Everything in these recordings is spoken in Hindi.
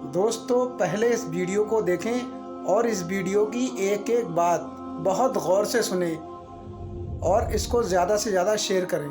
दोस्तों पहले इस वीडियो को देखें और इस वीडियो की एक एक बात बहुत गौर से सुनें और इसको ज़्यादा से ज़्यादा शेयर करें।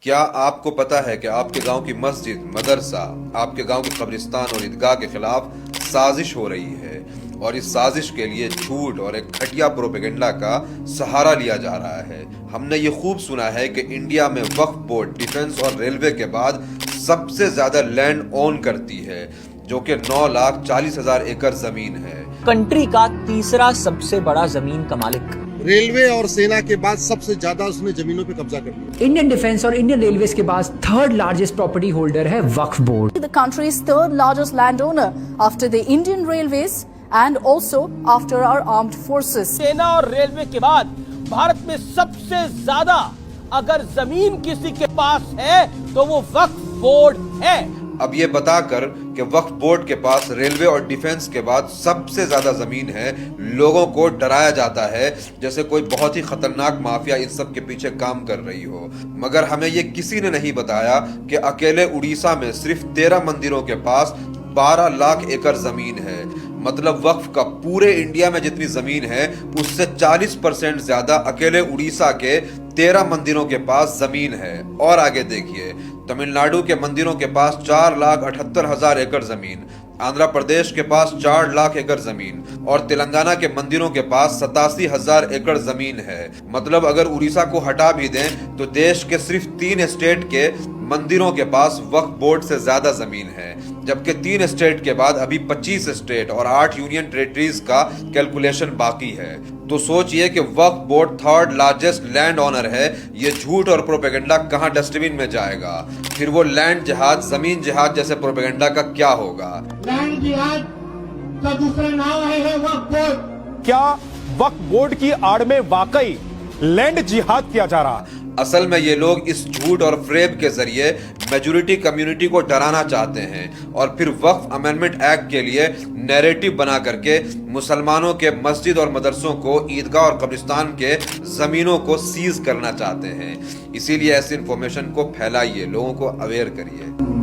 क्या आपको पता है कि आपके गांव की मस्जिद, मदरसा, आपके गांव के कब्रिस्तान और ईदगाह के खिलाफ साजिश हो रही है और इस साजिश के लिए झूठ और एक घटिया प्रोपेगेंडा का सहारा लिया जा रहा है। हमने ये खूब सुना है कि इंडिया में वक्फ बोर्ड डिफेंस और रेलवे के बाद सबसे ज्यादा लैंड ओन करती है, जो कि 9,40,000 एकड़ जमीन है। कंट्री का तीसरा सबसे बड़ा जमीन का मालिक। रेलवे और सेना के बाद सबसे ज्यादा उसने जमीनों पे कब्जा कर लिया। इंडियन डिफेंस और इंडियन रेलवेज के बाद थर्ड लार्जेस्ट प्रॉपर्टी होल्डर है वक्फ board. The country's third largest landowner after the Indian Railways and also after our armed forces. सेना और रेलवे के बाद भारत में सबसे ज्यादा अगर जमीन किसी के पास है तो वो वक्फ बोर्ड है। अब ये बताकर कि वक्फ बोर्ड के पास रेलवे और डिफेंस के बाद सबसे ज्यादा जमीन है, लोगों को डराया जाता है जैसे कोई बहुत ही खतरनाक माफिया इन सब के पीछे काम कर रही हो। मगर हमें ये किसी ने नहीं बताया कि अकेले उड़ीसा में सिर्फ 13 मंदिरों के पास 12 लाख एकड़ जमीन है। मतलब वक्फ का पूरे इंडिया में जितनी जमीन है उससे 40% ज्यादा अकेले उड़ीसा के 13 मंदिरों के पास जमीन है। और आगे देखिए, तमिलनाडु के मंदिरों के पास 4,78,000 एकड़ जमीन, आंध्र प्रदेश के पास 4 लाख एकड़ जमीन और तेलंगाना के मंदिरों के पास 87,000 एकड़ जमीन है। मतलब अगर उड़ीसा को हटा भी दें तो देश के सिर्फ 3 स्टेट के मंदिरों के पास वक्फ बोर्ड से ज्यादा जमीन है, जबकि 3 स्टेट के बाद अभी 25 स्टेट और 8 यूनियन टेरिटरीज का कैलकुलेशन बाकी है। तो सोचिए कि वक्फ board third largest landowner है, ये झूठ और प्रोपेगेंडा कहां डस्टबिन में जाएगा। फिर वो लैंड जिहाद, जमीन जिहाद जैसे प्रोपेगेंडा का क्या होगा। लैंड जिहाद का दूसरा नाम है वक्फ बोर्ड। क्या वक्फ बोर्ड की आड़ में वाकई लैंड जिहाद किया जा रहा है? असल में ये लोग इस झूठ और फ्रेब के जरिए मेजॉरिटी कम्युनिटी को डराना चाहते हैं और फिर वक्फ अमेंडमेंट एक्ट के लिए नैरेटिव बना करके मुसलमानों के मस्जिद और मदरसों को, ईदगाह और कब्रिस्तान के जमीनों को सीज करना चाहते हैं। इसीलिए ऐसी इंफॉर्मेशन को फैलाइए, लोगों को अवेयर करिए।